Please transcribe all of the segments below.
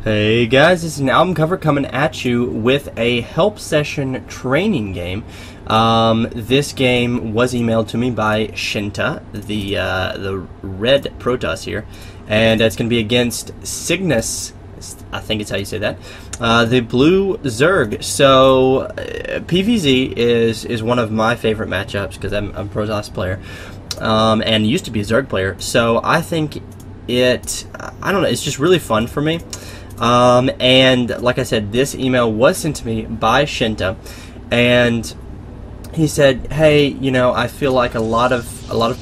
Hey guys, this is an album cover coming at you with a help session training game. This game was emailed to me by Shinta, the red Protoss here, and it's going to be against Cygnus. I think it's how you say that. The blue Zerg. So PvZ is one of my favorite matchups because I'm a Protoss player, and used to be a Zerg player. So I think I don't know, it's just really fun for me. And like I said, this email was sent to me by Shinta, and he said, "Hey, you know, I feel like a lot of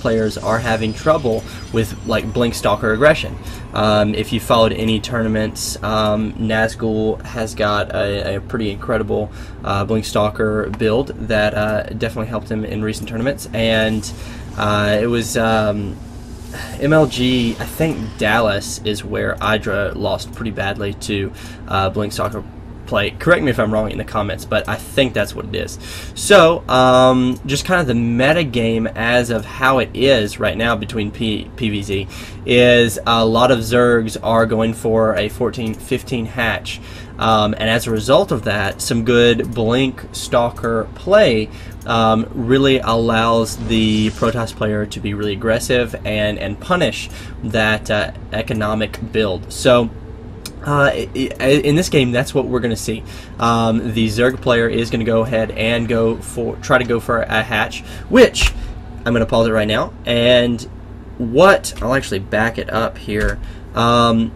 players are having trouble with like Blink Stalker aggression. If you followed any tournaments, Nazgul has got a pretty incredible Blink Stalker build that definitely helped him in recent tournaments, and it was." MLG, I think Dallas is where Idra lost pretty badly to Blink Stalker play. Correct me if I'm wrong in the comments, but I think that's what it is. So, just kind of the meta game as of how it is right now between PvZ is a lot of Zergs are going for a 14-15 hatch. And as a result of that, some good Blink Stalker play really allows the Protoss player to be really aggressive and punish that economic build. So in this game, that's what we're going to see. The Zerg player is going to go ahead and try to go for a hatch, which I'm going to pause it right now. And I'll actually back it up here. One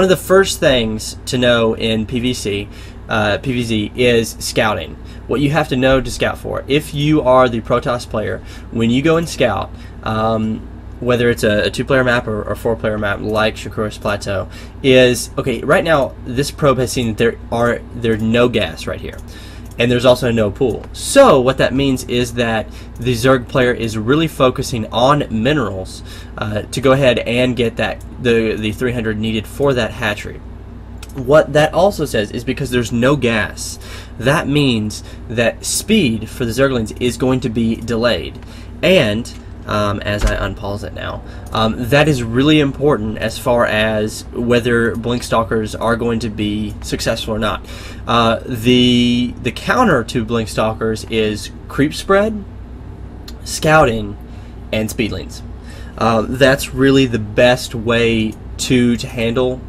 of the first things to know in PvZ is scouting. What you have to know to scout for. If you are the Protoss player, when you go and scout, whether it's a 2-player map or a 4-player map like Shakuras Plateau, is okay. Right now, this probe has seen that there's no gas right here, and there's also no pool. So what that means is that the Zerg player is really focusing on minerals to go ahead and get the 300 needed for that hatchery. What that also says is because there's no gas, that means that speed for the Zerglings is going to be delayed. And as I unpause it now, that is really important as far as whether Blink Stalkers are going to be successful or not. The counter to Blink Stalkers is creep spread, scouting, and speedlings. That's really the best way to handle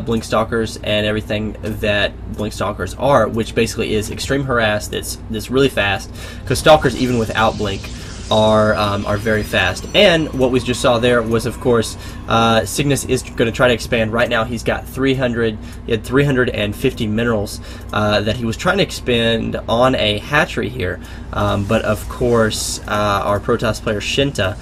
Blink Stalkers and everything that Blink Stalkers are, which basically is extreme harass that's really fast, because Stalkers, even without Blink, are very fast. And what we just saw there was, of course, Cygnus is going to try to expand. Right now he's got 350 minerals that he was trying to expand on a hatchery here, but of course our Protoss player Shinta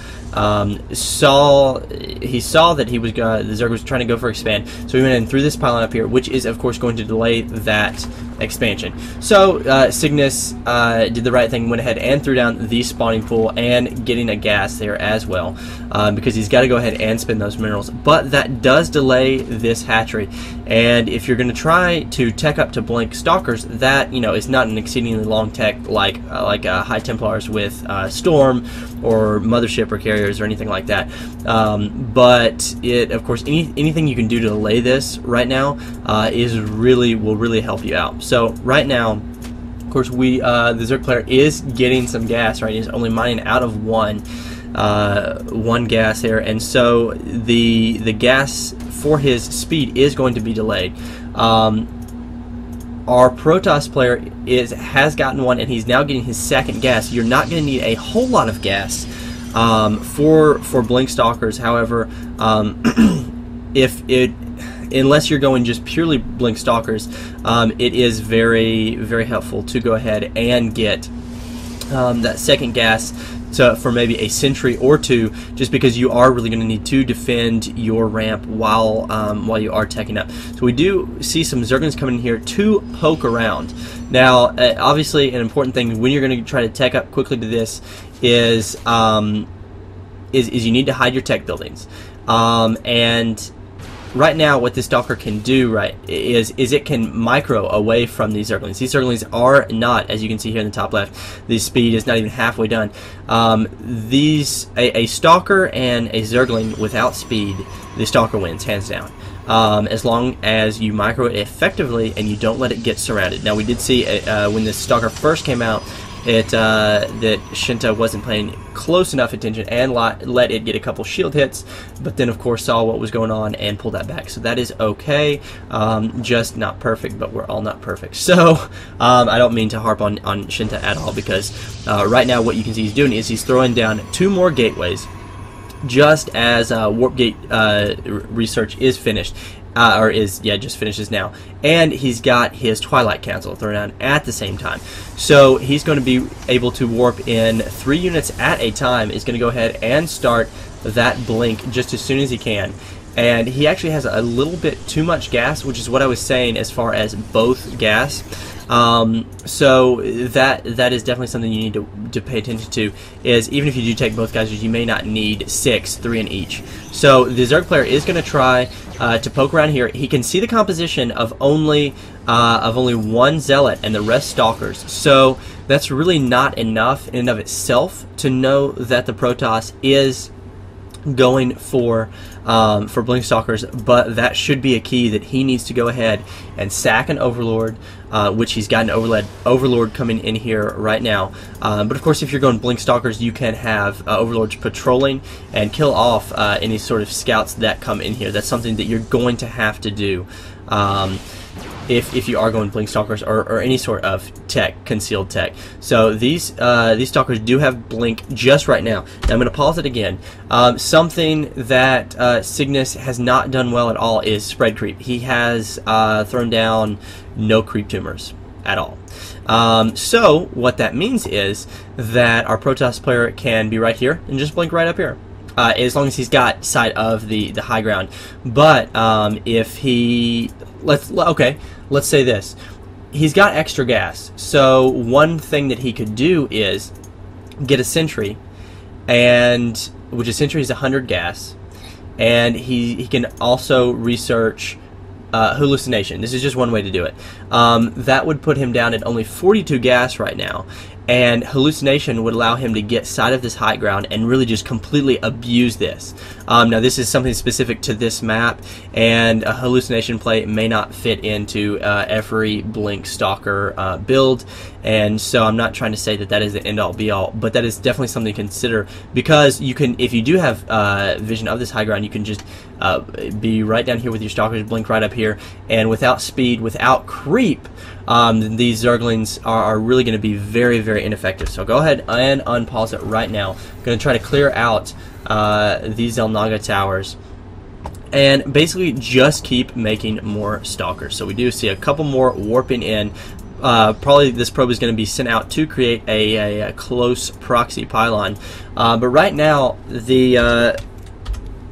saw that the Zerg was trying to go for expand, so he went in and threw this pylon up here, which is of course going to delay that expansion. So Cygnus did the right thing, went ahead and threw down the spawning pool and getting a gas there as well, because he's got to go ahead and spend those minerals. But that does delay this hatchery, and if you're going to try to tech up to Blink Stalkers, that is not an exceedingly long tech like High Templars with Storm or Mothership or Carriers or anything like that. But it, of course, anything you can do to delay this right now will really help you out. So right now, of course, the Zerg player is getting some gas. Right, he's only mining out of one gas here, and so the gas for his speed is going to be delayed. Our Protoss player has gotten one, and he's now getting his second gas. You're not going to need a whole lot of gas for Blink Stalkers. However, unless you're going just purely Blink Stalkers, it is very, very helpful to go ahead and get that second gas for maybe a sentry or two, just because you are really going to need to defend your ramp while you are teching up. So we do see some Zerglings coming in here to poke around. Now, obviously, an important thing when you're going to try to tech up quickly to this is you need to hide your tech buildings, and right now what this Stalker can do is it can micro away from these Zerglings. These Zerglings are not, as you can see here in the top left, the speed is not even halfway done. A Stalker and a Zergling without speed, the Stalker wins, hands down. as long as you micro it effectively and you don't let it get surrounded. Now, we did see when this Stalker first came out, that Shinta wasn't paying close enough attention and let it get a couple shield hits, but then of course saw what was going on and pulled that back. So that is okay, just not perfect, but we're all not perfect. So I don't mean to harp on Shinta at all, because right now what you can see he's doing is he's throwing down 2 more gateways just as Warp Gate research is finished. Just finishes now. And he's got his Twilight Council thrown down at the same time. So he's going to be able to warp in 3 units at a time. Is going to go ahead and start that blink just as soon as he can. And he actually has a little bit too much gas, which is what I was saying as far as both gas. So that is definitely something you need to pay attention to, is even if you do take both guys, you may not need 6, 3 in each. So the Zerg player is going to try to poke around here. He can see the composition of only 1 Zealot and the rest Stalkers. So that's really not enough in and of itself to know that the Protoss is going for Blink Stalkers, but that should be a key that he needs to go ahead and sack an Overlord, which he's got an Overlord coming in here right now. But of course, if you're going Blink Stalkers, you can have Overlords patrolling and kill off any sort of scouts that come in here. That's something that you're going to have to do. If you are going Blink Stalkers or any sort of tech, concealed tech. So these Stalkers do have Blink just right now. Now I'm going to pause it again. Something that Cygnus has not done well at all is spread creep. He has thrown down no creep tumors at all. So what that means is that our Protoss player can be right here and just blink right up here. As long as he's got sight of the high ground. But if he let's say this, he's got extra gas. So one thing that he could do is get a sentry, and which a sentry is 100 gas, and he can also research hallucination. This is just one way to do it. That would put him down at only 42 gas right now. And hallucination would allow him to get sight of this high ground and really just completely abuse this. Now this is something specific to this map, and a hallucination play may not fit into every Blink Stalker build, and so I'm not trying to say that that is the end-all be-all, but that is definitely something to consider, because you can, if you do have vision of this high ground, you can just be right down here with your Stalkers, blink right up here, and without speed, without creep, these Zerglings are really going to be very, very ineffective. So go ahead and unpause it right now. I'm going to try to clear out these Zelnaga towers and basically just keep making more Stalkers. So we do see a couple more warping in. Probably this probe is going to be sent out to create a close proxy pylon. But right now, the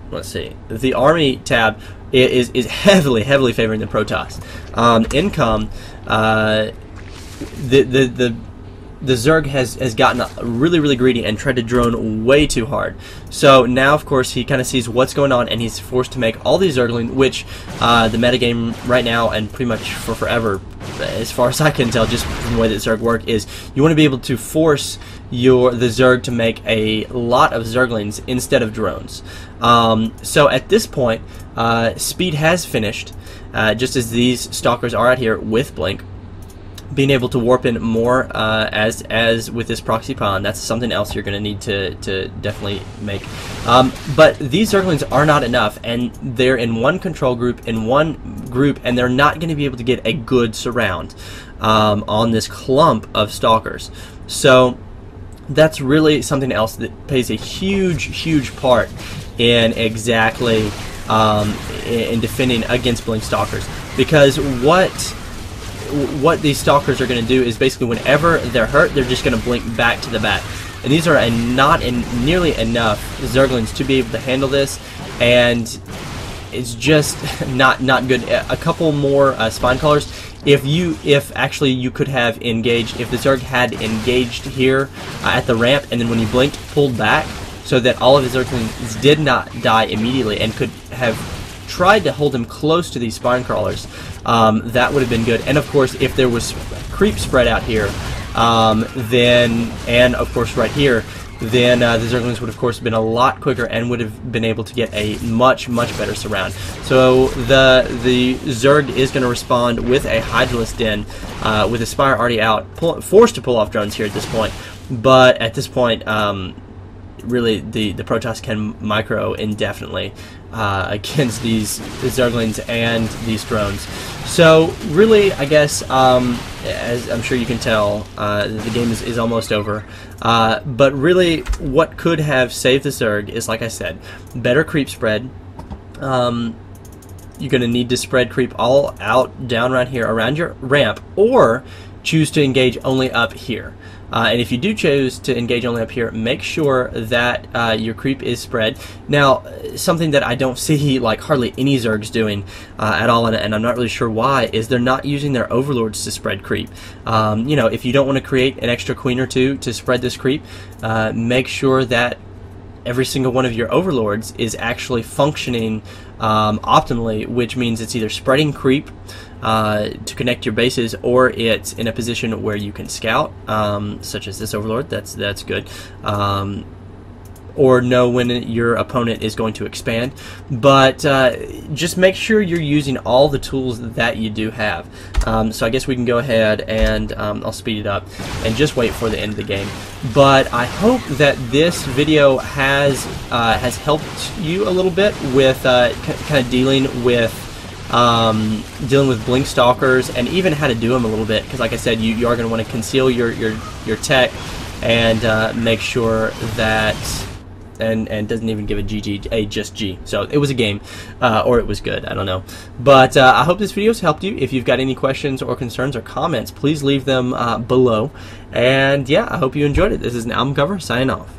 let's see, the army tab is heavily favoring the Protoss. Income, the Zerg has gotten really greedy and tried to drone way too hard. So now, of course, he kind of sees what's going on, and he's forced to make all these Zergling, which the metagame right now and pretty much for forever, as far as I can tell, just from the way that Zerg work, is you want to be able to force the Zerg to make a lot of Zerglings instead of drones. So at this point, speed has finished, just as these Stalkers are out here with Blink. Being able to warp in more as with this proxy pylon, that's something else you're going to need to definitely make. But these Zerglings are not enough, and they're in one control group, and they're not going to be able to get a good surround on this clump of Stalkers. So that's really something else that plays a huge part in exactly in defending against Blink Stalkers, because what these Stalkers are going to do is basically whenever they're hurt, they're just going to blink back to the back. And these are not nearly enough Zerglings to be able to handle this, and it's just not good. A couple more spine colors. If actually you could have engaged, if the Zerg had engaged here at the ramp, and then when you blinked, pulled back, so that all of his Zerglings did not die immediately, and could have tried to hold him close to these spine crawlers, that would have been good. And of course, if there was creep spread out here, then, and of course right here, then the Zerglings would of course have been a lot quicker and would have been able to get a much better surround. So the Zerg is going to respond with a Hydralisk Den, with Aspire already out, forced to pull off drones here at this point. But at this point, really the Protoss can micro indefinitely against these Zerglings and these drones. So really, I guess, as I'm sure you can tell, the game is almost over. But really, what could have saved the Zerg is, like I said, better creep spread. You're going to need to spread creep all out, down right here around your ramp, or choose to engage only up here. And if you do choose to engage only up here, make sure that your creep is spread. Now, something that I don't see like hardly any Zergs doing at all, and I'm not really sure why, is they're not using their overlords to spread creep. You know, if you don't want to create an extra queen or two to spread this creep, make sure that every single one of your overlords is actually functioning optimally, which means it's either spreading creep to connect your bases, or it's in a position where you can scout, such as this overlord. That's good. Or know when your opponent is going to expand. But just make sure you're using all the tools that you do have. So I guess we can go ahead and I'll speed it up and just wait for the end of the game. But I hope that this video has helped you a little bit with kind of dealing with blink stalkers, and even how to do them a little bit, because like I said, you are going to want to conceal your tech and make sure that and doesn't even give a just G. So it was a game, or it was good, I don't know. But I hope this video has helped you. If you've got any questions or concerns or comments, please leave them below. And yeah, I hope you enjoyed it. This is an album cover, signing off.